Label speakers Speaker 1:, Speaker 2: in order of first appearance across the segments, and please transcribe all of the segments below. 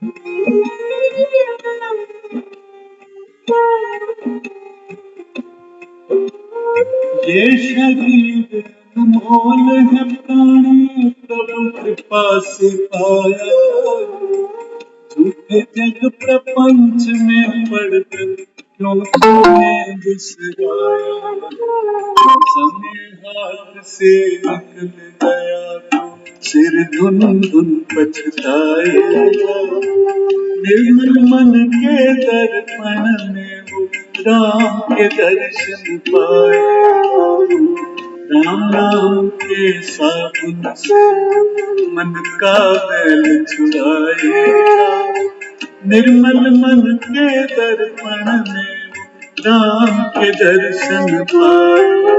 Speaker 1: ये शरीर अनमोल है प्राणी प्रभु कृपा से पाया, झूठे जग प्रपंच में पढ़कर क्यों तुम्हें बिसराया। समय हाथ से निकल गया तो सिर धुन धुन पछताएगा। निर्मल मन के दर्पण में वो राम के दर्शन पाए। राम नाम के साबुन से मन का मैल छुड़ाएगा। निर्मल मन के दर्पण में राम के दर्शन पाएगा।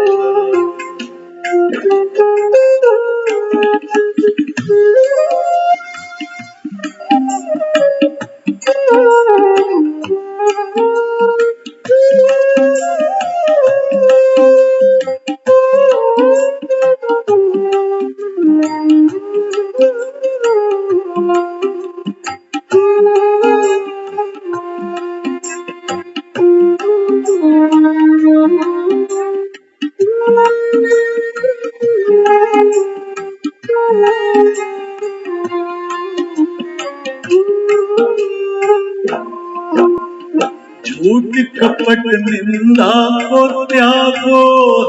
Speaker 1: झूठ कपट निंदा को त्यागो,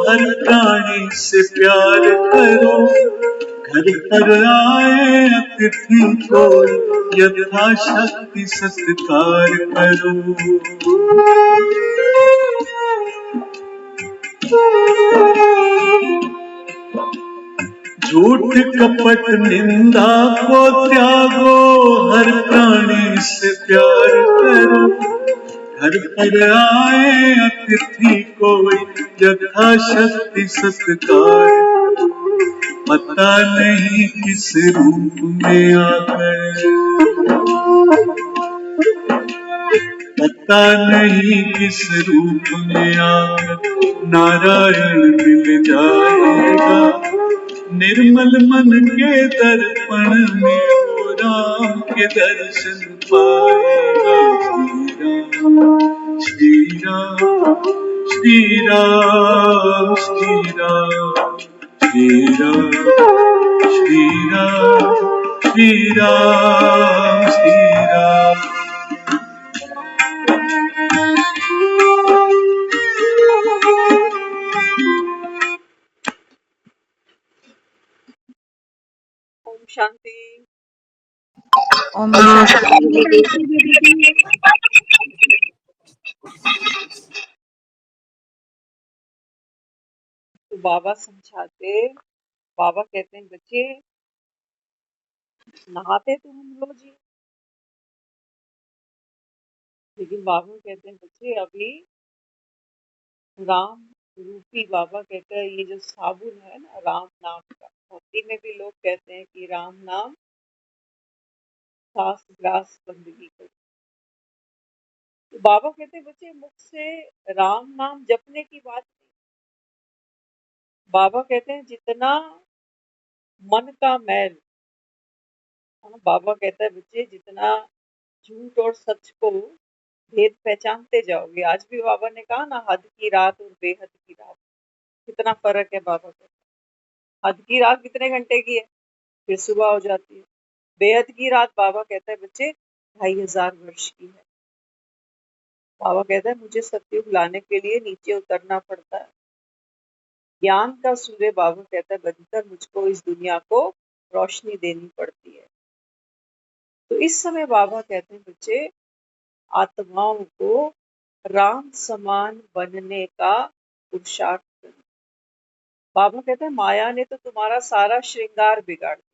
Speaker 1: हर प्राणी से प्यार करो। घर पर आए अतिथि को यथाशक्ति सत्कार करो। झूठ कपट निंदा को त्यागो, हर प्राणी से प्यार करो। घर पर आए अतिथि को यथाशक्ति सत्कार। पता नहीं किस रूप में आकर, पता नहीं किस रूप में आकर नारायण मिल जाएगा। निर्मल मन के दर्पण में वो राम के दर्शन पाएगा। श्री राम श्री राम श्री राम श्री राम श्री राम श्री राम श्री राम।
Speaker 2: ओम शांति।
Speaker 3: ओम शांति।
Speaker 2: तो बाबा समझाते, बाबा कहते हैं बच्चे नहाते तो हम रोज ही, लेकिन बाबा कहते हैं बच्चे अभी राम रूपी, बाबा कहते हैं ये जो साबुन है ना राम नाम का, भक्ति में भी लोग कहते हैं कि राम नाम सांस ग्रास बंदगी करो। तो बाबा कहते हैं बच्चे मुख से राम नाम जपने की बात नहीं। बाबा कहते हैं जितना मन का मैल, बाबा कहता है बच्चे जितना झूठ और सच को भेद पहचानते जाओगे। आज भी बाबा ने कहा ना हद की रात और बेहद की रात, कितना फर्क है। बाबा कहते हैं हद की रात कितने घंटे की है, फिर सुबह हो जाती है। बेहद की रात बाबा कहता है बच्चे 2500 वर्ष की है। बाबा कहता है मुझे सत्युग लाने के लिए नीचे उतरना पड़ता है। ज्ञान का सूर्य बाबा कहता है बनकर मुझको इस दुनिया को रोशनी देनी पड़ती है। तो इस समय बाबा कहते हैं बच्चे आत्माओं को राम समान बनने का पुरुषार्थ करो। बाबा कहते हैं माया ने तो तुम्हारा सारा श्रृंगार बिगाड़ दिया।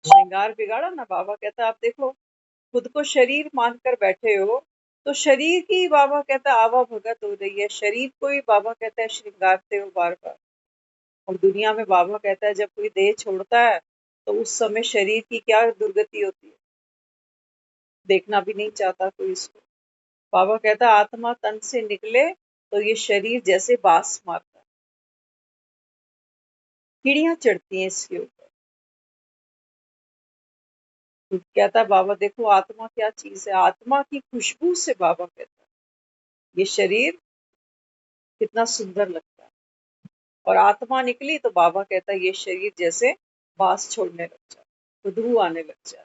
Speaker 2: श्रृंगार बिगाड़ा ना। बाबा कहता है आप देखो खुद को शरीर मानकर बैठे हो, तो शरीर की बाबा कहता है आवा भगत हो रही है। शरीर को ही बाबा कहता है श्रृंगारते हो बार बार। और दुनिया में बाबा कहता है जब कोई देह छोड़ता है तो उस समय शरीर की क्या दुर्गति होती है, देखना भी नहीं चाहता कोई इसको। बाबा कहता है आत्मा तन से निकले तो ये शरीर जैसे बास मारता है, कीड़ियां चढ़ती हैं इसके ऊपर। तो कहता है बाबा देखो आत्मा क्या चीज है, आत्मा की खुशबू से बाबा कहता है ये शरीर कितना सुंदर लगता है, और आत्मा निकली तो बाबा कहता है ये शरीर जैसे बांस छोड़ने लग जाता, खुशबू आने लग जाती।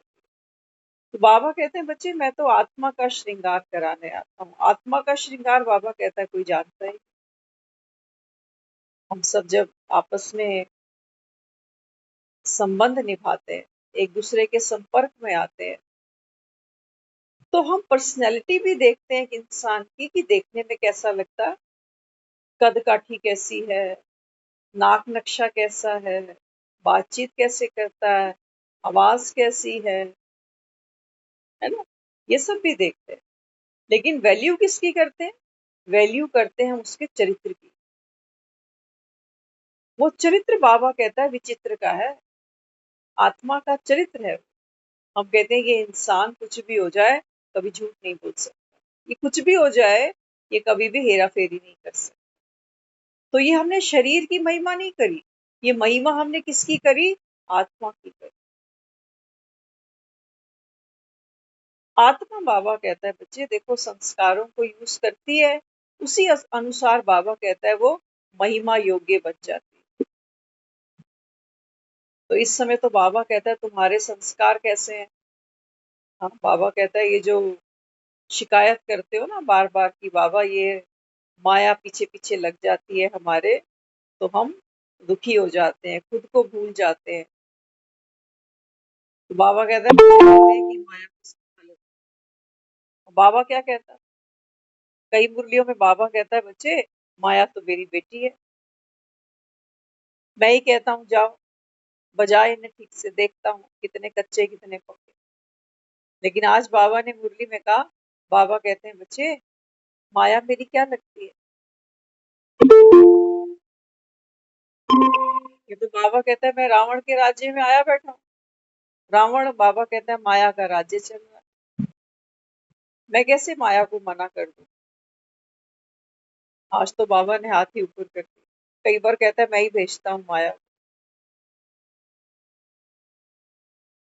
Speaker 2: तो बाबा कहते हैं बच्चे मैं तो आत्मा का श्रृंगार कराने आता हूँ। आत्मा का श्रृंगार बाबा कहता है कोई जानता ही। हम सब जब आपस में संबंध निभाते हैं, एक दूसरे के संपर्क में आते हैं, तो हम पर्सनैलिटी भी देखते हैं कि इंसान की कि देखने में कैसा लगता है, कद काठी कैसी है, नाक नक्शा कैसा है, बातचीत कैसे करता है, आवाज कैसी है ना, ये सब भी देखते हैं। लेकिन वैल्यू किसकी करते हैं? वैल्यू करते हैं उसके चरित्र की। वो चरित्र बाबा कहता है विचित्र का है, आत्मा का चरित्र है। हम कहते हैं ये इंसान कुछ भी हो जाए कभी झूठ नहीं बोल सकता, ये कुछ भी हो जाए ये कभी भी हेरा फेरी नहीं कर सकता। तो ये हमने शरीर की महिमा नहीं करी, ये महिमा हमने किसकी करी? आत्मा की करी। आत्मा बाबा कहता है बच्चे देखो संस्कारों को यूज करती है, उसी अनुसार बाबा कहता है वो महिमा योग्य बन जाती है। तो इस समय तो बाबा कहता है तुम्हारे संस्कार कैसे हैं? हाँ, बाबा कहता है ये जो शिकायत करते हो ना बार बार कि बाबा ये माया पीछे पीछे लग जाती है हमारे, तो हम दुखी हो जाते हैं, खुद को भूल जाते हैं। तो बाबा कहता है बच्चे कहते हैं कि माया को संभालो। बाबा क्या कहता है? कई मुरलियों में बाबा कहता है बच्चे माया तो मेरी बेटी है, मैं ही कहता हूँ जाओ बजाए इन्हें ठीक से, देखता हूँ कितने कच्चे कितने पक्के। लेकिन आज बाबा ने मुरली में कहा, बाबा कहते हैं बच्चे माया मेरी क्या लगती है? ये तो बाबा कहता है मैं रावण के राज्य में आया बैठा हूँ। रावण बाबा कहता है माया का राज्य चल रहा है, मैं कैसे माया को मना कर दूं? आज तो बाबा ने हाथ ही ऊपर कर दिया। कई बार कहता है मैं ही भेजता हूँ माया।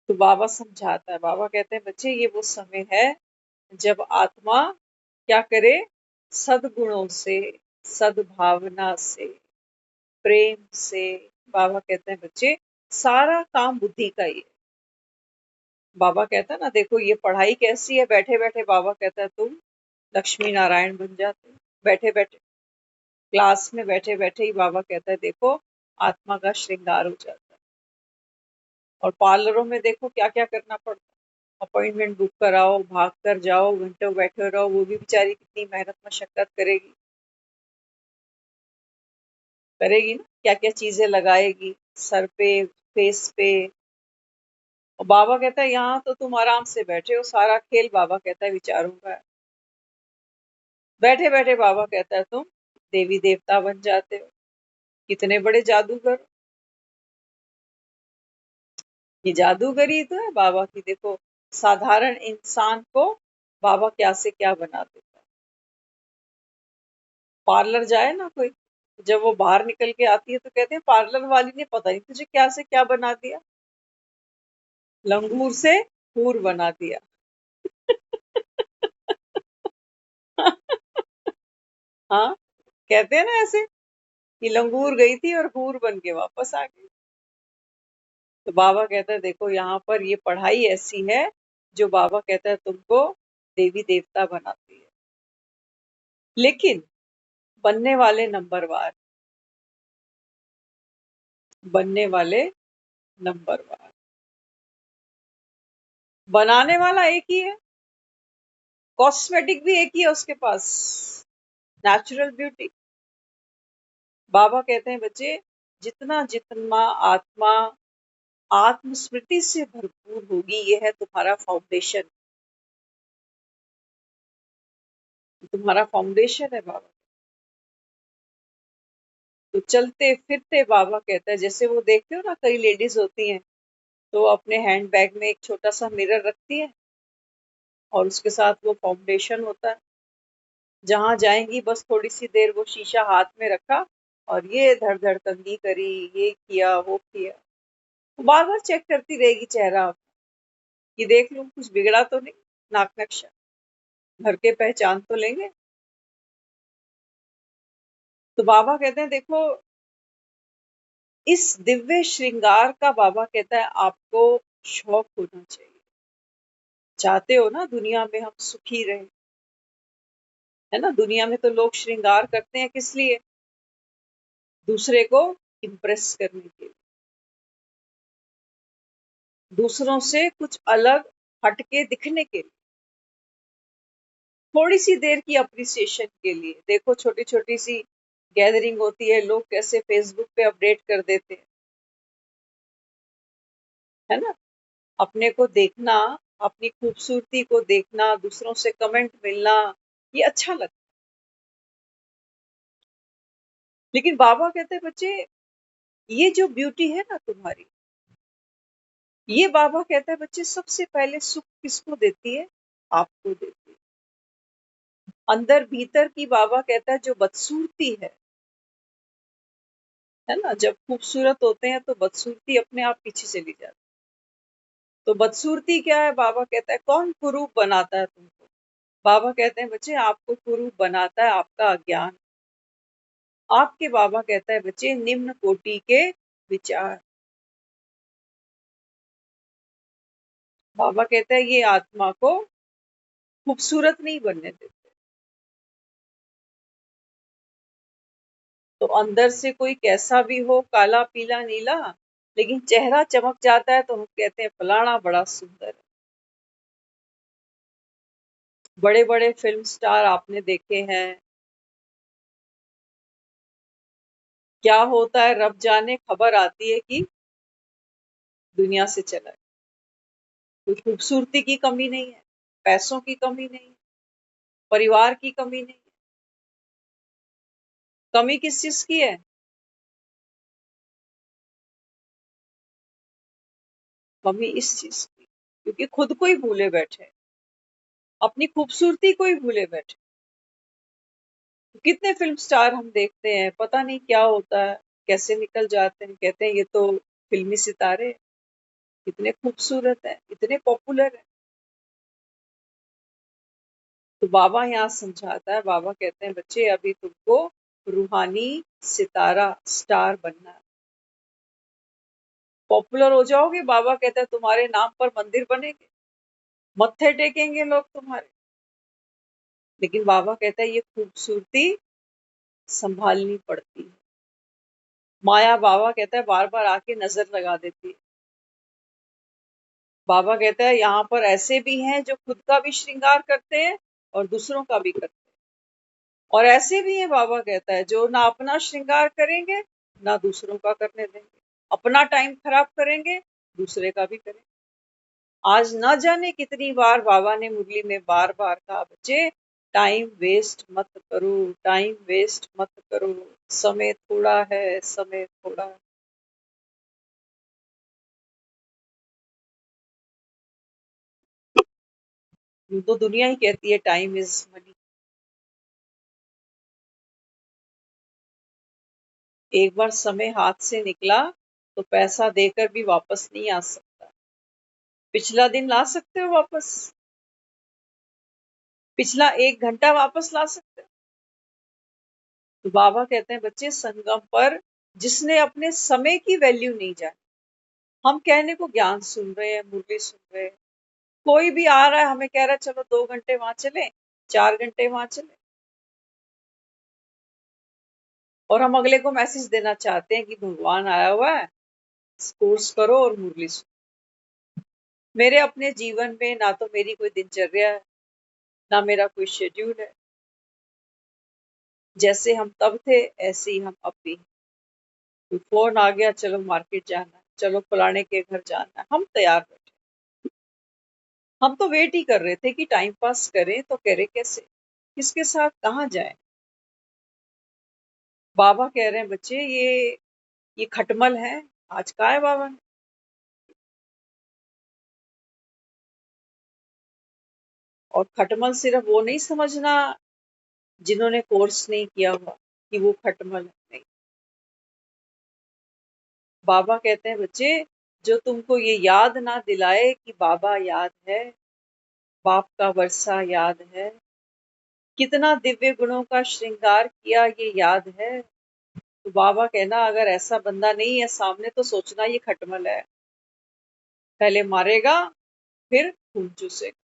Speaker 2: तो बाबा समझाता है, बाबा कहते हैं बच्चे ये वो समय है जब आत्मा क्या करे? सद्गुणों से, सद्भावना से, प्रेम से। बाबा कहते हैं बच्चे सारा काम बुद्धि का ही है। बाबा कहता है ना देखो ये पढ़ाई कैसी है, बैठे बैठे बाबा कहता है तुम लक्ष्मी नारायण बन जाते हो। बैठे बैठे क्लास में बैठे बैठे ही बाबा कहता है देखो आत्मा का श्रृंगार हो जाता है। और पार्लरों में देखो क्या क्या करना पड़ता है, अपॉइंटमेंट बुक कराओ, भाग कर जाओ, घंटों बैठे रहो, वो भी बेचारी कितनी मेहनत मशक्कत करेगी, करेगी ना, क्या क्या चीजें लगाएगी सर पे, फेस पे। और बाबा कहता है यहाँ तो तुम आराम से बैठे हो, सारा खेल बाबा कहता है विचारों का है। बैठे बैठे बाबा कहता है तुम देवी देवता बन जाते हो, कितने बड़े जादूगर। ये जादूगरी तो है बाबा की। देखो साधारण इंसान को बाबा क्या से क्या बना देता है। पार्लर जाए ना कोई, जब वो बाहर निकल के आती है तो कहते हैं पार्लर वाली ने पता नहीं तुझे क्या से क्या बना दिया, लंगूर से हूर बना दिया। हाँ, कहते हैं ना ऐसे कि लंगूर गई थी और हूर बन के वापस आ गई। तो बाबा कहता है देखो यहाँ पर ये पढ़ाई ऐसी है जो बाबा कहता है तुमको देवी देवता बनाती है। लेकिन बनने वाले नंबरवार, बनने वाले नंबरवार, बनाने वाला एक ही है, कॉस्मेटिक भी एक ही है उसके पास, नेचुरल ब्यूटी। बाबा कहते हैं बच्चे जितना जितना आत्मा आत्मस्मृति से भरपूर होगी, ये है तुम्हारा फाउंडेशन, तुम्हारा फाउंडेशन है बाबा। तो चलते फिरते बाबा कहता है जैसे वो देखते हो ना कई लेडीज होती हैं तो वो अपने हैंड बैग में एक छोटा सा मिरर रखती है और उसके साथ वो फाउंडेशन होता है, जहां जाएंगी बस थोड़ी सी देर वो शीशा हाथ में रखा और ये धड़ धड़ कंघी करी, ये किया वो किया, बार बार चेक करती रहेगी चेहरा। कि देख लूं कुछ बिगड़ा तो नहीं, नाक नक्शा घर के पहचान तो लेंगे। तो बाबा कहते हैं देखो, इस दिव्य श्रृंगार का बाबा कहता है आपको शौक होना चाहिए। चाहते हो ना दुनिया में हम सुखी रहे, है ना? दुनिया में तो लोग श्रृंगार करते हैं किस लिए? दूसरे को इम्प्रेस करने के लिए, दूसरों से कुछ अलग हटके दिखने के लिए, थोड़ी सी देर की अप्रिसिएशन के लिए। देखो छोटी छोटी सी गैदरिंग होती है, लोग कैसे फेसबुक पे अपडेट कर देते हैं, है ना? अपने को देखना, अपनी खूबसूरती को देखना, दूसरों से कमेंट मिलना, ये अच्छा लगता है। लेकिन बाबा कहते हैं बच्चे, ये जो ब्यूटी है ना तुम्हारी, ये बाबा कहता है बच्चे सबसे पहले सुख किसको देती है? आपको देती है। अंदर भीतर की बाबा कहता है जो बदसूरती है ना, जब खूबसूरत होते हैं तो बदसूरती अपने आप पीछे चली जाती है। तो बदसूरती क्या है? बाबा कहता है कौन कुरूप बनाता है तुमको? बाबा कहते हैं बच्चे आपको कुरूप बनाता है आपका अज्ञान। आपके बाबा कहता है बच्चे निम्न कोटि के विचार। बाबा कहता है ये आत्मा को खूबसूरत नहीं बनने देते। तो अंदर से कोई कैसा भी हो, काला पीला नीला, लेकिन चेहरा चमक जाता है तो हम कहते हैं फलाना बड़ा सुंदर है। बड़े बड़े फिल्म स्टार आपने देखे हैं, क्या होता है रब जाने, खबर आती है कि दुनिया से चला है। कोई खूबसूरती की कमी नहीं है, पैसों की कमी नहीं है, परिवार की कमी नहीं है। कमी किस चीज की है? कमी इस चीज की, क्योंकि खुद को ही भूले बैठे, अपनी खूबसूरती को ही भूले बैठे। कितने फिल्म स्टार हम देखते हैं, पता नहीं क्या होता है, कैसे निकल जाते हैं, कहते हैं ये तो फिल्मी सितारे, इतने खूबसूरत हैं, इतने पॉपुलर हैं। तो बाबा यहाँ समझाता है, बाबा कहते हैं बच्चे अभी तुमको रूहानी सितारा स्टार बनना है। पॉपुलर हो जाओगे, बाबा कहते हैं तुम्हारे नाम पर मंदिर बनेंगे, मत्थे टेकेंगे लोग तुम्हारे। लेकिन बाबा कहता है ये खूबसूरती संभालनी पड़ती है। माया बाबा कहता है बार बार आके नजर लगा देती है। बाबा कहता है यहाँ पर ऐसे भी हैं जो खुद का भी श्रृंगार करते हैं और दूसरों का भी करते हैं, और ऐसे भी हैं बाबा कहता है जो ना अपना श्रृंगार करेंगे ना दूसरों का करने देंगे, अपना टाइम खराब करेंगे, दूसरे का भी करेंगे। आज ना जाने कितनी बार बाबा ने मुरली में बार बार कहा बच्चे टाइम वेस्ट मत करो, टाइम वेस्ट मत करो, समय थोड़ा है, समय थोड़ा है। यूं तो दुनिया ही कहती है टाइम इज मनी। एक बार समय हाथ से निकला तो पैसा देकर भी वापस नहीं आ सकता। पिछला दिन ला सकते हो वापस, पिछला 1 घंटा वापस ला सकते हो। तो बाबा कहते हैं बच्चे संगम पर जिसने अपने समय की वैल्यू नहीं जानी, हम कहने को ज्ञान सुन रहे हैं, मुरली सुन रहे हैं, कोई भी आ रहा है हमें कह रहा है चलो 2 घंटे वहां चले, 4 घंटे वहां चले, और हम अगले को मैसेज देना चाहते हैं कि भगवान आया हुआ है, कोर्स करो और मुरली सुनो। मेरे अपने जीवन में ना तो मेरी कोई दिनचर्या है, ना मेरा कोई शेड्यूल है। जैसे हम तब थे ऐसे ही हम अब भी हैं। कोई फोन आ गया, चलो मार्केट जाना है, चलो फलाने के घर जाना है, हम तैयार बैठे। हम तो वेट ही कर रहे थे कि टाइम पास करें तो करें कैसे, किसके साथ कहाँ जाएं। बाबा कह रहे हैं बच्चे ये खटमल है। आज का है बाबा ने। और खटमल सिर्फ वो नहीं समझना जिन्होंने कोर्स नहीं किया हुआ कि वो खटमल है, नहीं। बाबा कहते हैं बच्चे जो तुमको ये याद ना दिलाए कि बाबा याद है, बाप का वर्षा याद है, कितना दिव्य गुणों का श्रृंगार किया ये याद है। तो बाबा कहना अगर ऐसा बंदा नहीं है सामने तो सोचना ये खटमल है, पहले मारेगा फिर खून चूसेगा।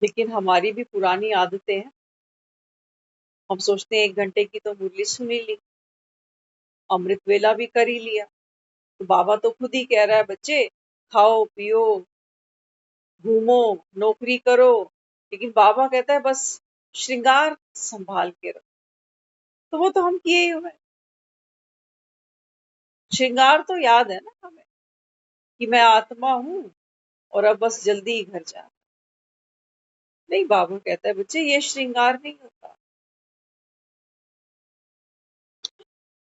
Speaker 2: लेकिन हमारी भी पुरानी आदतें हैं, हम सोचते हैं 1 घंटे की तो मुरली सुन ही ली, अमृत वेला भी कर ही लिया। तो बाबा तो खुद ही कह रहा है बच्चे खाओ पियो घूमो नौकरी करो, लेकिन बाबा कहता है बस श्रृंगार संभाल के रखो। तो वो तो हम किए ही हुए हैं। श्रृंगार तो याद है ना हमें कि मैं आत्मा हूं और अब बस जल्दी ही घर जाना। नहीं, बाबा कहता है बच्चे ये श्रृंगार नहीं होता।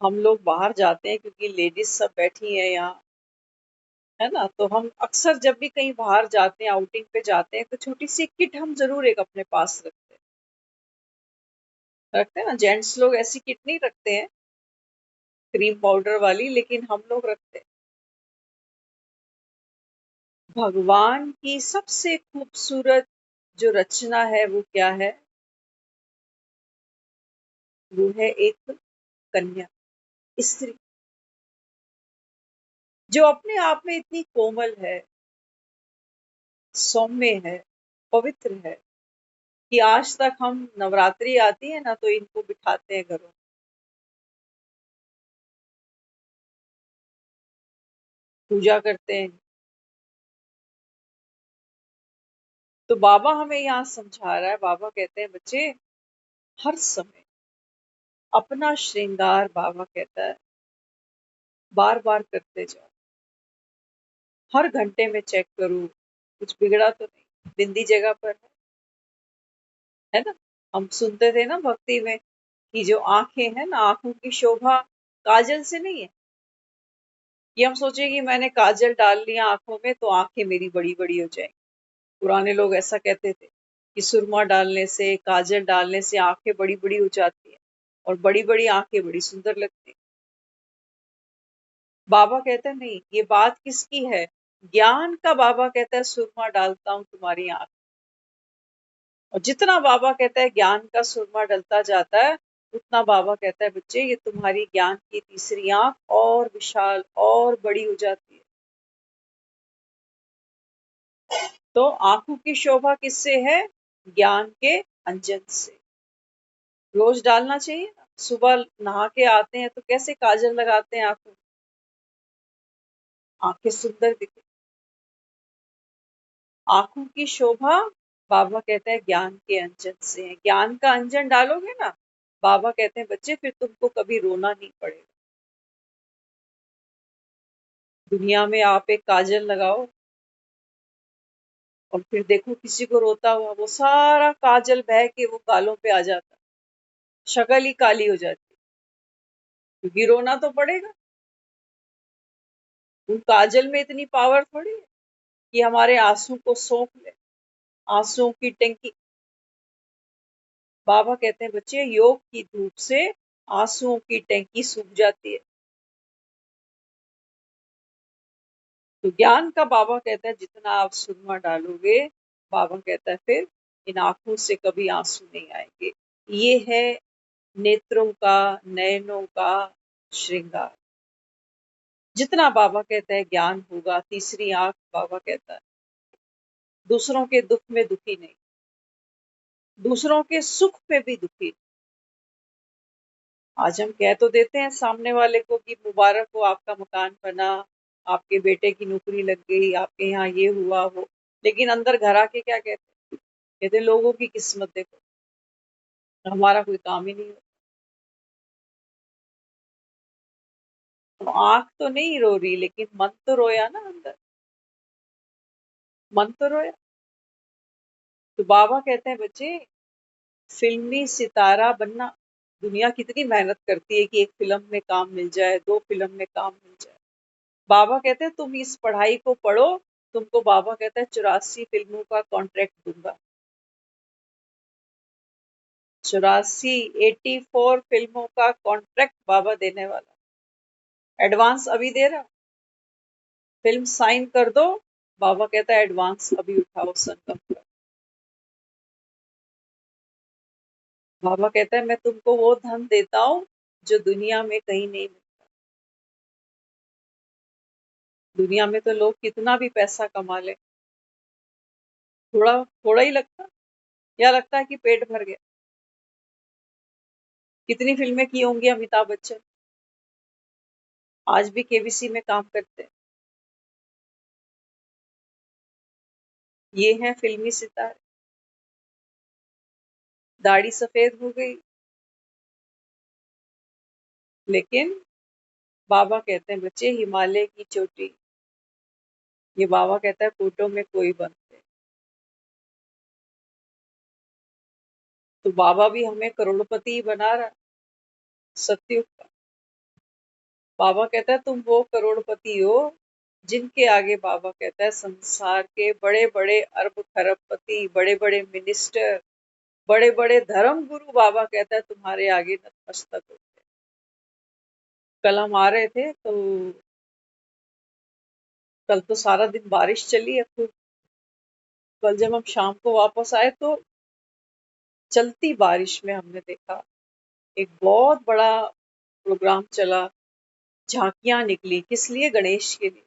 Speaker 2: हम लोग बाहर जाते हैं क्योंकि लेडीज सब बैठी हैं यहाँ, है ना, तो हम अक्सर जब भी कहीं बाहर जाते हैं आउटिंग पे जाते हैं तो छोटी सी किट हम जरूर एक अपने पास रखते हैं ना। जेंट्स लोग ऐसी किट नहीं रखते हैं क्रीम पाउडर वाली, लेकिन हम लोग रखते हैं। भगवान की सबसे खूबसूरत जो रचना है वो क्या है? वो है एक कन्या, स्त्री, जो अपने आप में इतनी कोमल है, सौम्य है, पवित्र है कि आज तक हम नवरात्रि आती है ना तो इनको बिठाते हैं घरों में, पूजा करते हैं। तो बाबा हमें यहाँ समझा रहा है, बाबा कहते हैं बच्चे हर समय अपना श्रृंगार, बाबा कहता है बार बार करते जाओ, हर घंटे में चेक करो कुछ बिगड़ा तो नहीं, बिंदी जगह पर है ना। हम सुनते थे ना भक्ति में कि जो आंखें हैं ना, आंखों की शोभा काजल से नहीं है कि हम सोचे कि मैंने काजल डाल लिया आंखों में तो आंखें मेरी बड़ी बड़ी हो जाएंगी। पुराने लोग ऐसा कहते थे कि सुरमा डालने से, काजल डालने से आंखें बड़ी बड़ी हो जाती है और बड़ी बड़ी आंखें बड़ी सुंदर लगती है। बाबा कहते हैं नहीं, ये बात किसकी है? ज्ञान का। बाबा कहता है सुरमा डालता हूं तुम्हारी आंख, और जितना बाबा कहता है ज्ञान का सुरमा डलता जाता है उतना बाबा कहता है बच्चे ये तुम्हारी ज्ञान की तीसरी आंख और विशाल और बड़ी हो जाती है। तो आंखों की शोभा किससे है? ज्ञान के अंजन से। रोज डालना चाहिए ना। सुबह नहा के आते हैं तो कैसे काजल लगाते हैं आंखों में, आंखें सुंदर दिखे। आंखों की शोभा बाबा कहता है ज्ञान के अंजन से है। ज्ञान का अंजन डालोगे ना, बाबा कहते हैं बच्चे फिर तुमको कभी रोना नहीं पड़ेगा। दुनिया में आप एक काजल लगाओ और फिर देखो किसी को रोता हुआ, वो सारा काजल बह के वो गालों पे आ जाता, शक्ल ही काली हो जाती, क्योंकि रोना तो पड़ेगा। उन काजल में इतनी पावर थोड़ी है कि हमारे आंसू को सोख ले, आंसुओं की टंकी। बाबा कहते हैं बच्चे योग की धूप से आंसुओं की टंकी सूख जाती है। तो ज्ञान का बाबा कहता है जितना आप सुरमा डालोगे, बाबा कहता है फिर इन आंखों से कभी आंसू नहीं आएंगे। ये है नेत्रों का, नयनों का श्रृंगार। जितना बाबा कहता है ज्ञान होगा, तीसरी आंख बाबा कहता है दूसरों के दुख में दुखी नहीं, दूसरों के सुख पे भी दुखी नहीं। आज हम कह तो देते हैं सामने वाले को कि मुबारक हो आपका मकान बना, आपके बेटे की नौकरी लग गई, आपके यहाँ ये हुआ वो, लेकिन अंदर घर आके क्या कहते? कहते लोगों की किस्मत देखो, हमारा कोई काम ही नहीं होता। तो आंख तो नहीं रो रही, लेकिन मन तो रोया ना अंदर, मन तो रोया। तो बाबा कहते हैं बच्चे फिल्मी सितारा बनना, दुनिया कितनी मेहनत करती है कि एक फिल्म में काम मिल जाए, 2 फिल्म में काम मिल जाए। बाबा कहते हैं तुम इस पढ़ाई को पढ़ो, तुमको बाबा कहता है 84 फिल्मों का कॉन्ट्रैक्ट दूंगा। 84 84 फिल्मों का कॉन्ट्रैक्ट बाबा देने वाला। एडवांस अभी दे रहा, फिल्म साइन कर दो, बाबा कहता है एडवांस अभी उठाओ संगम का। बाबा कहता है मैं तुमको वो धन देता हूँ जो दुनिया में कहीं नहीं मिलता। दुनिया में तो लोग कितना भी पैसा कमा ले, थोड़ा थोड़ा ही लगता, या लगता है कि पेट भर गया। कितनी फिल्में की होंगी अमिताभ बच्चन, आज भी केबीसी में काम करते हैं। ये हैं फिल्मी सितारे। दाढ़ी सफेद हो गई, लेकिन बाबा कहते हैं बच्चे हिमालय की चोटी, ये बाबा कहता है फोटो में कोई बनते। तो बाबा भी हमें करोड़पति ही बना रहा है, सत्युग का। बाबा कहता है तुम वो करोड़पति हो जिनके आगे बाबा कहता है संसार के बड़े बड़े अरब खरबपति, बड़े बड़े मिनिस्टर, बड़े बड़े धर्म गुरु, बाबा कहता है तुम्हारे आगे नतमस्तक होते हैं। कल हम आ रहे थे तो कल तो सारा दिन बारिश चली है खूब। कल जब हम शाम को वापस आए तो चलती बारिश में हमने देखा एक बहुत बड़ा प्रोग्राम चला, झांकियां निकली। किस लिए? गणेश के लिए।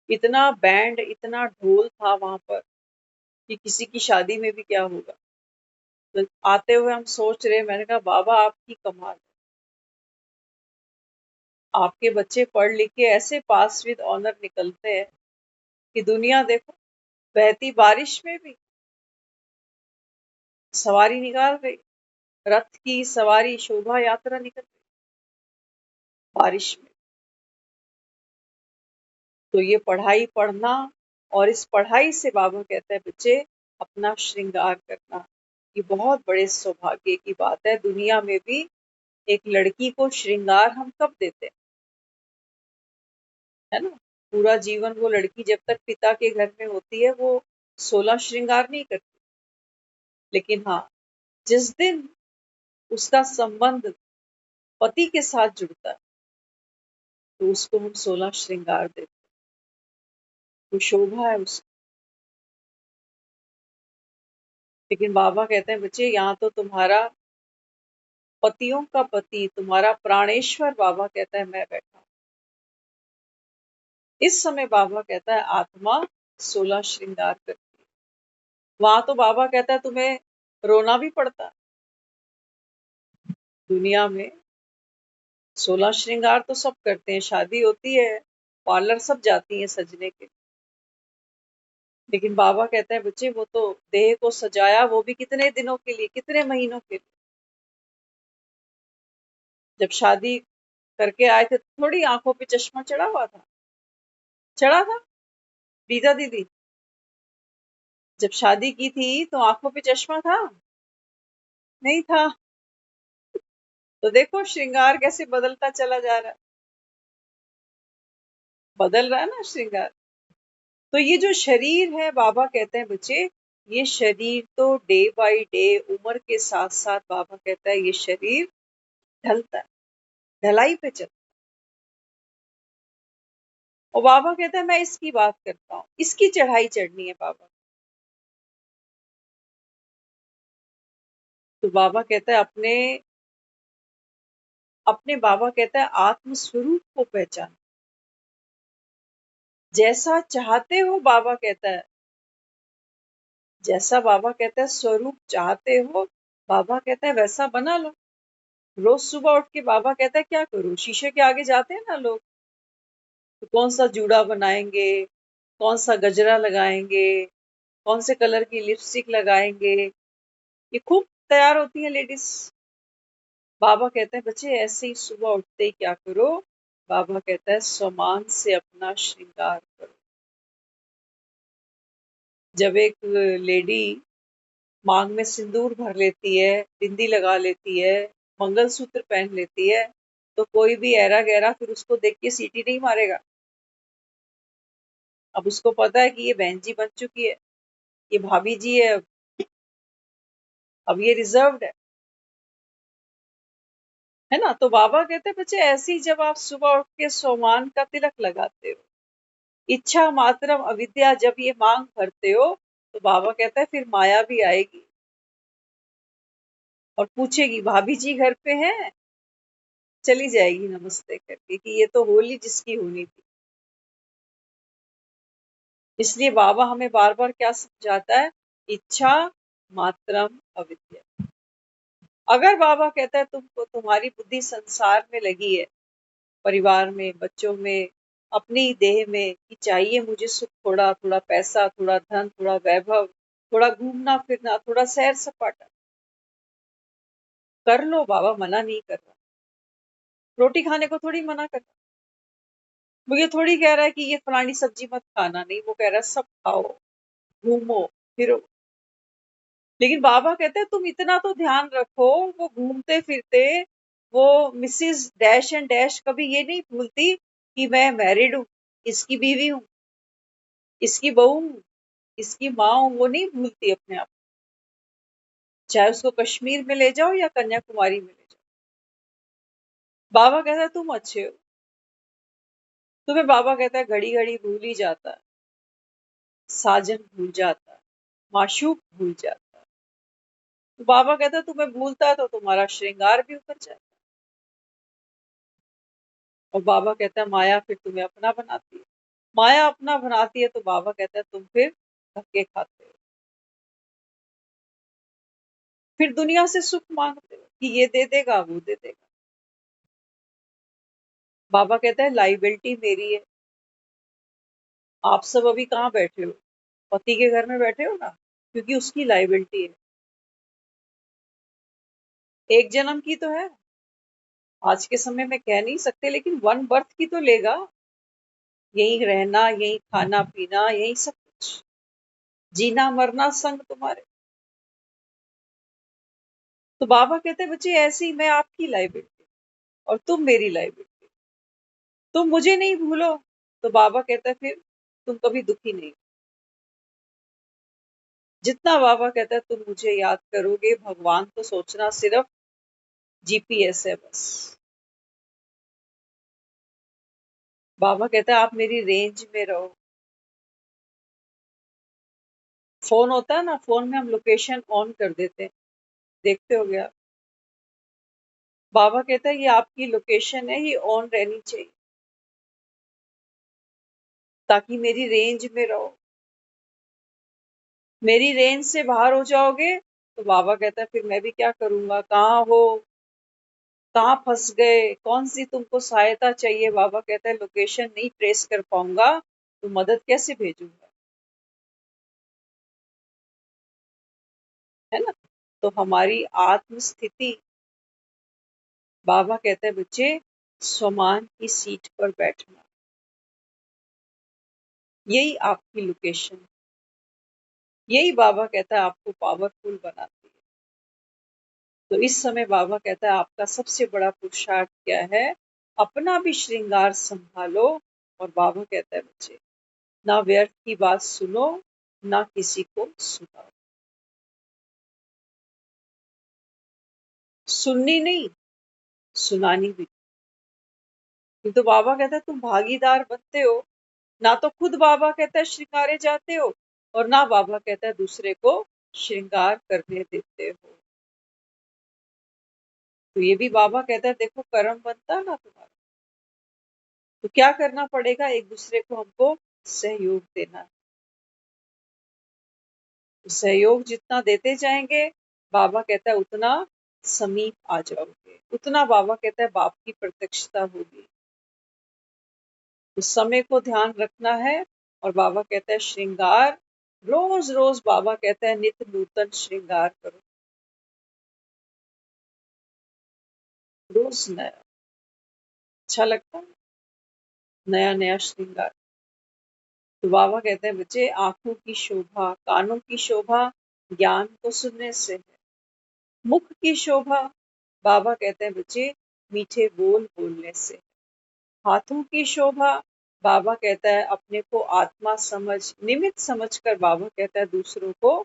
Speaker 2: इतना बैंड, इतना ढोल था वहां पर कि किसी की शादी में भी क्या होगा। तो आते हुए हम सोच रहे, मैंने कहा बाबा आपकी कमाल है, आपके बच्चे पढ़ लिख के ऐसे पास विद ऑनर निकलते हैं कि दुनिया देखो, बहती बारिश में भी सवारी निकाल रही, रथ की सवारी, शोभा यात्रा निकल रही बारिश में। तो ये पढ़ाई पढ़ना, और इस पढ़ाई से बाबा कहता है बच्चे अपना श्रृंगार करना, ये बहुत बड़े सौभाग्य की बात है। दुनिया में भी एक लड़की को श्रृंगार हम कब देते हैं, है ना? पूरा जीवन वो लड़की जब तक पिता के घर में होती है वो 16 श्रृंगार नहीं करती, लेकिन हाँ, जिस दिन उसका संबंध पति के साथ जुड़ता है तो उसको हम 16 श्रृंगार देते हैं, वो शोभा है उसकी। लेकिन बाबा कहते हैं बच्चे यहाँ तो तुम्हारा पतियों का पति, तुम्हारा प्राणेश्वर बाबा कहता है मैं बैठा हूं। इस समय बाबा कहता है आत्मा 16 श्रृंगार करती है। वहां तो बाबा कहता है तुम्हें रोना भी पड़ता है। दुनिया में 16 श्रृंगार तो सब करते हैं, शादी होती है, पार्लर सब जाती हैं सजने के। लेकिन बाबा कहता है बच्चे वो तो देह को सजाया, वो भी कितने दिनों के लिए, कितने महीनों के लिए। जब शादी करके आए थे थोड़ी आंखों पे चश्मा चढ़ा हुआ था, चढ़ा था रीता दीदी? जब शादी की थी तो आंखों पे चश्मा था? नहीं था। तो देखो श्रृंगार कैसे बदलता चला जा रहा है, बदल रहा है ना श्रृंगार। तो ये जो शरीर है, बाबा कहते हैं बच्चे ये शरीर तो डे बाय डे उम्र के साथ साथ बाबा कहता है ये शरीर ढलता है, ढलाई पे चलता है। और बाबा कहता है मैं इसकी बात करता हूँ, इसकी चढ़ाई चढ़नी है बाबा। तो बाबा कहता है अपने अपने बाबा कहता है आत्म स्वरूप को पहचान, जैसा चाहते हो बाबा कहता है, जैसा बाबा कहता है स्वरूप चाहते हो, बाबा कहता है वैसा बना लो। रोज सुबह उठ के बाबा कहता है क्या करूं, शीशे के आगे जाते हैं ना लोग, तो कौन सा जूड़ा बनाएंगे, कौन सा गजरा लगाएंगे, कौन से कलर की लिपस्टिक लगाएंगे, ये खूब तैयार होती है लेडीज। बाबा कहते हैं बच्चे ऐसे ही सुबह उठते ही क्या करो, बाबा कहता है स्वमान से अपना श्रृंगार करो। जब एक लेडी मांग में सिंदूर भर लेती है, बिंदी लगा लेती है, मंगलसूत्र पहन लेती है, तो कोई भी ऐरा गैरा फिर उसको देख के सीटी नहीं मारेगा। अब उसको पता है कि ये बहन जी बन चुकी है, ये भाभी जी है, अब। अब ये रिजर्व्ड है है ना। तो बाबा कहते हैं बच्चे ऐसी जब आप सुबह उठ के सोमान का तिलक लगाते हो, इच्छा मात्रम अविद्या जब ये मांग भरते हो, तो बाबा कहता है फिर माया भी आएगी और पूछेगी भाभी जी घर पे हैं, चली जाएगी नमस्ते करके कि ये तो होली जिसकी होनी थी। इसलिए बाबा हमें बार बार क्या समझाता है, इच्छा मात्रम अविद्या। अगर बाबा कहता है तुमको तुम्हारी बुद्धि संसार में लगी है, परिवार में, बच्चों में, अपनी देह में, कि चाहिए मुझे सुख, थोड़ा थोड़ा पैसा, थोड़ा धन, थोड़ा वैभव, थोड़ा घूमना फिरना, थोड़ा सैर सपाटा, कर लो, बाबा मना नहीं कर रहा। रोटी खाने को थोड़ी मना कर रहा, वो ये थोड़ी कह रहा है कि ये फलानी सब्जी मत खाना, नहीं, वो कह रहा है सब खाओ, घूमो फिरो। लेकिन बाबा कहते हैं तुम इतना तो ध्यान रखो, वो घूमते फिरते वो मिसिस डैश एंड डैश कभी ये नहीं भूलती कि मैं मैरिड हूँ, इसकी बीवी हूँ, इसकी बहू हूँ, इसकी माँ हूँ, वो नहीं भूलती अपने आप। चाहे उसको कश्मीर में ले जाओ या कन्याकुमारी में ले जाओ, बाबा कहता है तुम अच्छे हो। तुम्हें बाबा कहता है घड़ी घड़ी भूल ही जाता है, साजन भूल जाता है, माशूक भूल जाता है। तो बाबा कहता है तुम्हें भूलता है तो तुम्हारा श्रृंगार भी उतर जाता है। और बाबा कहता है माया फिर तुम्हें अपना बनाती है। माया अपना बनाती है तो बाबा कहता है तुम फिर धक्के खाते हो, फिर दुनिया से सुख मांगते हो कि ये दे देगा वो दे देगा। बाबा कहता है लाइबिलिटी मेरी है। आप सब अभी कहाँ बैठे हो, पति के घर में बैठे हो ना, क्योंकि उसकी लाइबिलिटी है। एक जन्म की तो है, आज के समय में कह नहीं सकते, लेकिन वन बर्थ की तो लेगा। यही रहना, यही खाना पीना, यही सब कुछ, जीना मरना संग तुम्हारे। तो बाबा कहते हैं बच्चे ऐसी मैं आपकी लाइबिलिटी और तुम मेरी लाइबिलिटी, तुम मुझे नहीं भूलो। तो बाबा कहता है फिर तुम कभी दुखी नहीं। जितना बाबा कहता है तुम मुझे याद करोगे, भगवान तो सोचना सिर्फ जीपीएस है बस। बाबा कहता है आप मेरी रेंज में रहो। फोन होता है ना, फोन में हम लोकेशन ऑन कर देते हैं, देखते हो गया। बाबा कहता है ये आपकी लोकेशन है, ये ऑन रहनी चाहिए ताकि मेरी रेंज में रहो। मेरी रेंज से बाहर हो जाओगे तो बाबा कहता है फिर मैं भी क्या करूंगा, कहाँ हो, कहाँ फंस गए, कौन सी तुमको सहायता चाहिए। बाबा कहता है लोकेशन नहीं ट्रेस कर पाऊंगा तो मदद कैसे भेजूंगा, है ना। तो हमारी आत्म स्थिति, बाबा कहते हैं बच्चे स्वमान की सीट पर बैठना, यही आपकी लोकेशन, यही बाबा कहता है आपको पावरफुल बनाती है। तो इस समय बाबा कहता है आपका सबसे बड़ा पुरुषार्थ क्या है, अपना भी श्रृंगार संभालो। और बाबा कहता है बच्चे ना व्यर्थ की बात सुनो, ना किसी को सुनाओ। सुननी नहीं, सुनानी भी। ये तो बाबा कहता है तुम भागीदार बनते हो, ना तो खुद बाबा कहता है श्रृंगारे जाते हो, और ना बाबा कहता है दूसरे को श्रृंगार करने देते हो। तो ये भी बाबा कहता है देखो कर्म बनता है ना तुम्हारा, तो क्या करना पड़ेगा, एक दूसरे को हमको सहयोग देना है। तो सहयोग जितना देते जाएंगे, बाबा कहता है उतना समीप आ जाओगे, उतना बाबा कहता है बाप की प्रत्यक्षता होगी। तो समय को ध्यान रखना है। और बाबा कहता है श्रृंगार रोज रोज, बाबा कहता है नित्य नूतन श्रृंगार करो, रोज नया। अच्छा लगता है नया नया श्रृंगार। तो बाबा कहते हैं बच्चे आंखों की शोभा, कानों की शोभा ज्ञान को सुनने से है। मुख की शोभा, बाबा कहते हैं बच्चे मीठे बोल बोलने से। हाथों की शोभा, बाबा कहता है अपने को आत्मा समझ, निमित्त समझकर, बाबा कहता है दूसरों को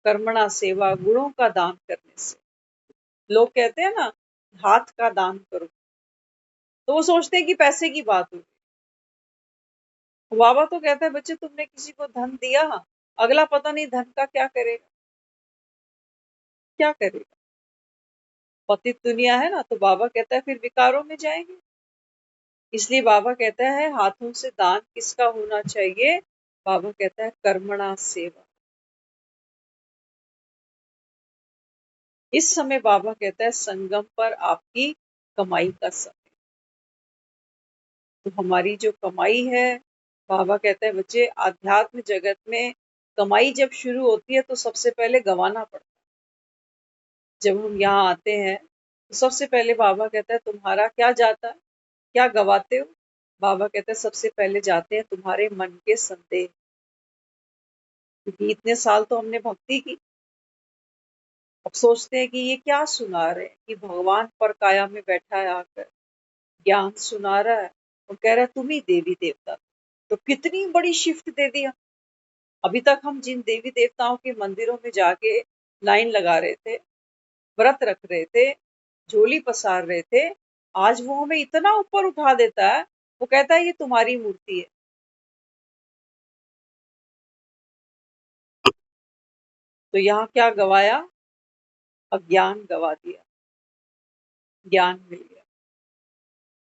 Speaker 2: कर्मणा सेवा, गुणों का दान करने से। लोग कहते हैं ना हाथ का दान करो। तो वो सोचते हैं कि पैसे की बात होगी। बाबा तो कहता है बच्चे तुमने किसी को धन दिया, अगला पता नहीं धन का क्या करेगा, क्या करेगा। पतित दुनिया है ना, तो बाबा कहता है फिर विकारों में जाएंगे। इसलिए बाबा कहता है हाथों से दान किसका होना चाहिए? बाबा कहता है कर्मणा सेवा। इस समय बाबा कहता है संगम पर आपकी कमाई का समय। तो हमारी जो कमाई है, बाबा कहता है बच्चे आध्यात्म जगत में कमाई जब शुरू होती है तो सबसे पहले गंवाना पड़ता है। जब हम यहाँ आते हैं तो सबसे पहले बाबा कहता है तुम्हारा क्या जाता है, क्या गवाते हो? बाबा कहता है सबसे पहले जाते हैं तुम्हारे मन के संदेह। क्योंकि इतने साल तो हमने भक्ति की, अब सोचते हैं कि ये क्या सुना रहे हैं कि भगवान पर काया में बैठा है आकर ज्ञान सुना रहा है और कह रहा है तुम ही देवी देवता। तो कितनी बड़ी शिफ्ट दे दी। अभी तक हम जिन देवी देवताओं के मंदिरों में जाके लाइन लगा रहे थे, व्रत रख रहे थे, झोली पसार रहे थे, आज वो हमें इतना ऊपर उठा देता है, वो कहता है ये तुम्हारी मूर्ति है। तो यहाँ क्या गवाया? अज्ञान गवा दिया, ज्ञान मिल गया।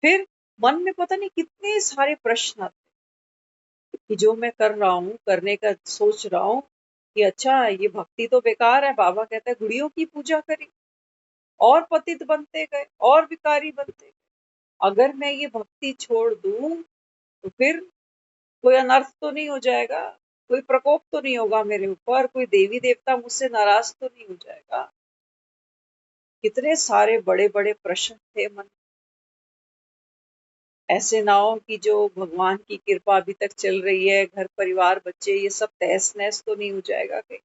Speaker 2: फिर मन में पता नहीं कितने सारे प्रश्न आते कि जो मैं कर रहा हूँ, करने का सोच रहा हूँ कि अच्छा ये भक्ति तो बेकार है। बाबा कहता है गुड़ियों की पूजा करी और पतित बनते गए और विकारी बनते गए। अगर मैं ये भक्ति छोड़ दूं तो फिर कोई अनर्थ तो नहीं हो जाएगा, कोई प्रकोप तो नहीं होगा मेरे ऊपर, कोई देवी देवता मुझसे नाराज तो नहीं हो जाएगा। कितने सारे बड़े बड़े प्रश्न थे मन। ऐसे ना हो कि जो भगवान की कृपा अभी तक चल रही है, घर परिवार बच्चे ये सब तहस नहस तो नहीं हो जाएगा कहीं।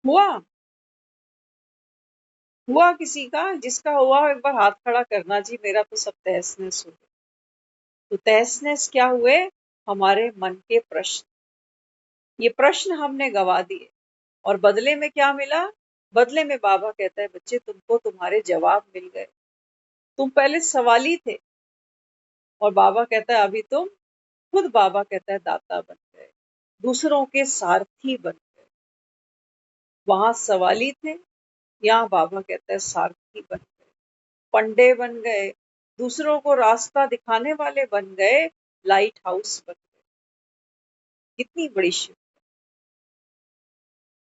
Speaker 2: हुआ हुआ किसी का? जिसका हुआ एक बार हाथ खड़ा करना जी, मेरा तो सब तहस नहस हो गया। तो तहस नहस क्या हुए? हमारे मन के प्रश्न। ये प्रश्न हमने गवा दिए और बदले में क्या मिला? बदले में बाबा कहता है बच्चे तुमको तुम्हारे जवाब मिल गए। तुम पहले सवाली थे और बाबा कहता है अभी तुम खुद, बाबा कहता है दाता बन गए, दूसरों के सारथी बन गए। वहां सवाली थे, यहाँ बाबा कहता है सारथी बन गए, पंडे बन गए, दूसरों को रास्ता दिखाने वाले बन गए, लाइट हाउस बन गए। कितनी बड़ी शिफ्ट।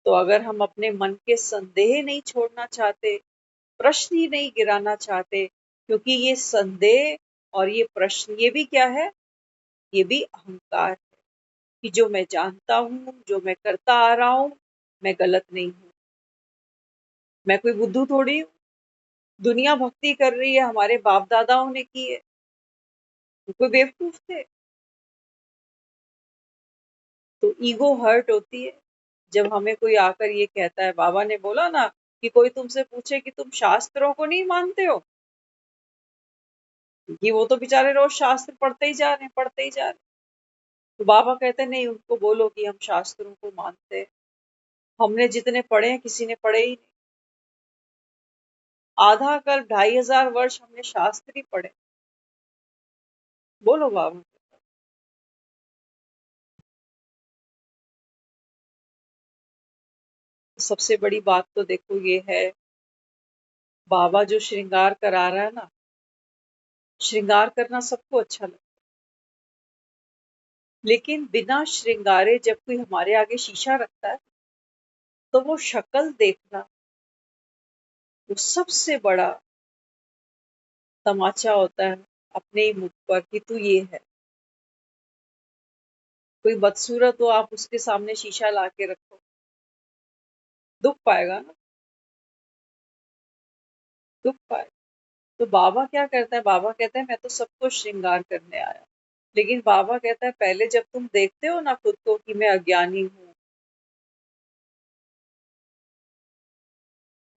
Speaker 2: तो अगर हम अपने मन के संदेह नहीं छोड़ना चाहते, प्रश्न ही नहीं गिराना चाहते, क्योंकि ये संदेह और ये प्रश्न ये भी क्या है? ये भी अहंकार है कि जो मैं जानता हूँ, जो मैं करता आ रहा हूँ, मैं गलत नहीं हूँ। मैं कोई बुद्धू थोड़ी हूँ। दुनिया भक्ति कर रही है, हमारे बाप दादाओं ने की है, वो कोई बेवकूफ थे? तो ईगो हर्ट होती है जब हमें कोई आकर ये कहता है। बाबा ने बोला ना कि कोई तुमसे पूछे कि तुम शास्त्रों को नहीं मानते हो, कि वो तो बेचारे रोज शास्त्र पढ़ते ही जा रहे हैं, पढ़ते ही जा रहे हैं। तो बाबा कहते हैं नहीं, उनको बोलो कि हम शास्त्रों को मानते हैं। हमने जितने पढ़े हैं किसी ने पढ़े ही नहीं। आधा कल 2500 वर्ष हमने शास्त्र ही पढ़े। बोलो बाबा। सबसे बड़ी बात तो देखो ये है, बाबा जो श्रृंगार करा रहा है ना, श्रृंगार करना सबको अच्छा लगता है, लेकिन बिना श्रृंगारे जब कोई हमारे आगे शीशा रखता है तो वो शक्ल देखना, वो सबसे बड़ा तमाचा होता है अपने ही मुख पर कि तू ये है। कोई बदसूरत हो, आप उसके सामने शीशा ला के रखो, दुख पाएगा ना, दुख पाएगा। तो बाबा क्या करता है? बाबा कहता है मैं तो सबको श्रृंगार करने आया। लेकिन बाबा कहता है पहले जब तुम देखते हो ना खुद को कि मैं अज्ञानी हूँ,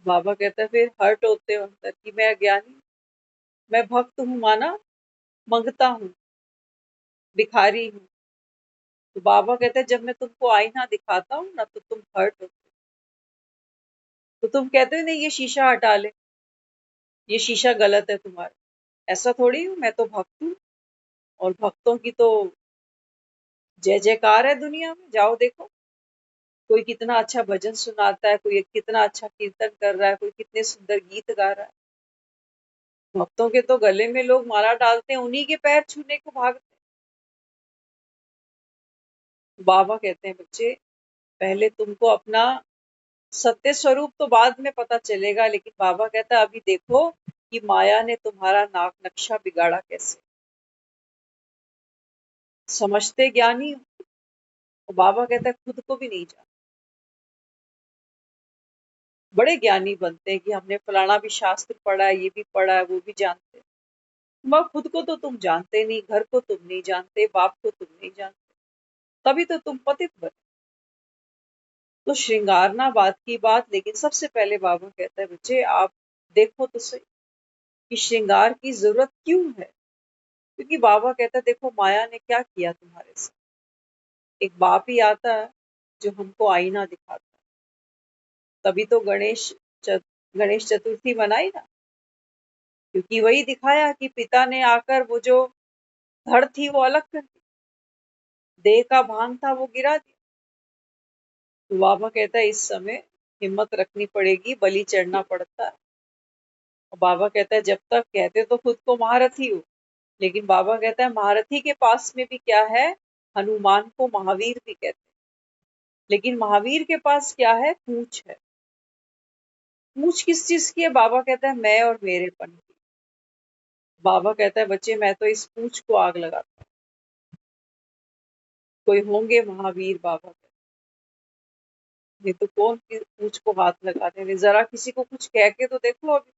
Speaker 2: बाबा कहता है फिर हर्ट होते हो अंदर कि मैं अज्ञानी, मैं भक्त हूँ माना, मंगता हूँ, भिखारी हूँ। तो बाबा कहता है जब मैं तुमको आईना दिखाता हूँ ना तो तुम हर्ट होते हो। तो तुम कहते हो नहीं ये शीशा हटा ले, ये शीशा गलत है तुम्हारा। ऐसा थोड़ी हूँ, मैं तो भक्त हूँ, और भक्तों की तो जय जयकार है दुनिया में। जाओ देखो, कोई कितना अच्छा भजन सुनाता है, कोई कितना अच्छा कीर्तन कर रहा है, कोई कितने सुंदर गीत गा रहा है। भक्तों के तो गले में लोग माला डालते हैं, उन्हीं के पैर छूने को भागते हैं। बाबा कहते हैं बच्चे, पहले तुमको अपना सत्य स्वरूप तो बाद में पता चलेगा, लेकिन बाबा कहता है अभी देखो कि माया ने तुम्हारा नाक नक्शा बिगाड़ा कैसे। समझते ज्ञानी हो, तो बाबा कहता है खुद को भी नहीं जानते। बड़े ज्ञानी बनते हैं कि हमने फलाना भी शास्त्र पढ़ा है, ये भी पढ़ा है, वो भी जानते हैं। मगर खुद को तो तुम जानते नहीं, घर को तुम नहीं जानते, बाप को तुम नहीं जानते, तभी तो तुम पतित बने। तो श्रृंगारना बात की बात, लेकिन सबसे पहले बाबा कहता है बच्चे आप देखो तो सही कि श्रृंगार की जरूरत क्यों है। क्योंकि बाबा कहता है देखो माया ने क्या किया तुम्हारे साथ। एक बाप ही आता है जो हमको आईना दिखाता है, तभी तो गणेश चतुर्थी मनाई ना, क्योंकि वही दिखाया कि पिता ने आकर वो जो धड़ थी वो अलग कर दी, देह का भान था वो गिरा दिया। तो बाबा कहता है इस समय हिम्मत रखनी पड़ेगी, बलि चढ़ना पड़ता है। और बाबा कहता है जब तक कहते तो खुद को महारथी हो, लेकिन बाबा कहता है महारथी के पास में भी क्या है, हनुमान को महावीर भी कहते हैं, लेकिन महावीर के पास क्या है, पूंछ है। पूंछ किस चीज की है, बाबा कहता है मैं और मेरेपन की। बाबा कहता है बच्चे मैं तो इस पूंछ को आग लगाता हूँ। कोई होंगे महावीर, बाबा कहते हैं, नहीं तो कौन पूंछ को हाथ लगाते हैं। जरा किसी को कुछ कह के तो देखो, अभी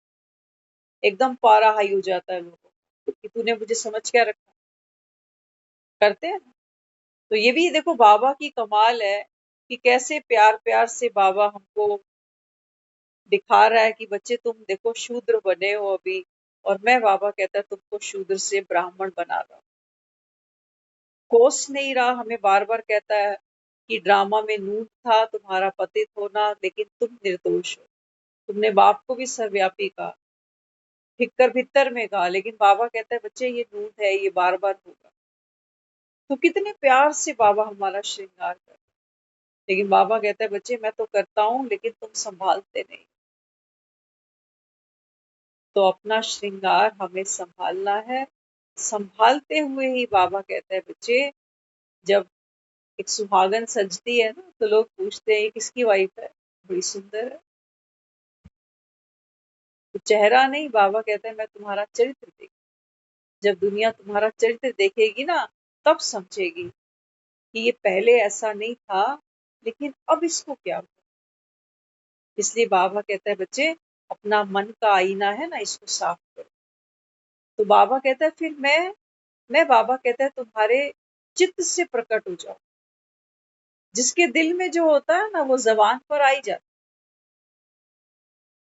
Speaker 2: एकदम पारा हाई हो जाता है लोगों को कि तूने मुझे समझ क्या रखा। करते हैं ना। तो ये भी देखो बाबा की कमाल है कि कैसे प्यार प्यार से बाबा हमको दिखा रहा है कि बच्चे तुम देखो शूद्र बने हो अभी, और मैं बाबा कहता है तुमको शूद्र से ब्राह्मण बना रहा हूँ। कोस नहीं रहा, हमें बार बार कहता है कि ड्रामा में नून था तुम्हारा पतित होना, लेकिन तुम निर्दोष हो। तुमने बाप को भी सर्वव्यापी कहा, फिक्कर भित्तर में कहा, लेकिन बाबा कहता है बच्चे ये नून है, ये बार बार होगा। तो कितने प्यार से बाबा हमारा श्रृंगार कर, लेकिन बाबा कहता है बच्चे मैं तो करता हूँ लेकिन तुम संभालते नहीं। तो अपना श्रृंगार हमें संभालना है। संभालते हुए ही बाबा कहता है बच्चे जब एक सुहागन सजती है ना, तो लोग पूछते हैं ये किसकी वाइफ है, बड़ी सुंदर है। तो चेहरा नहीं, बाबा कहता है मैं तुम्हारा चरित्र देख, जब दुनिया तुम्हारा चरित्र देखेगी ना, तब समझेगी कि ये पहले ऐसा नहीं था, लेकिन अब इसको क्या हुआ। इसलिए बाबा कहता है बच्चे अपना मन का आईना है ना, इसको साफ करो। तो बाबा कहता है फिर मैं बाबा कहता है तुम्हारे चित्त से प्रकट हो जाओ। जिसके दिल में जो होता है ना वो जबान पर आई जाता है।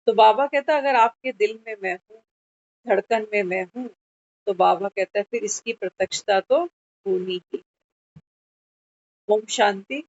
Speaker 2: तो बाबा कहता है अगर आपके दिल में मैं हूँ, धड़कन में मैं हूँ, तो बाबा कहता है फिर इसकी प्रत्यक्षता तो होनी ही। ओम शांति।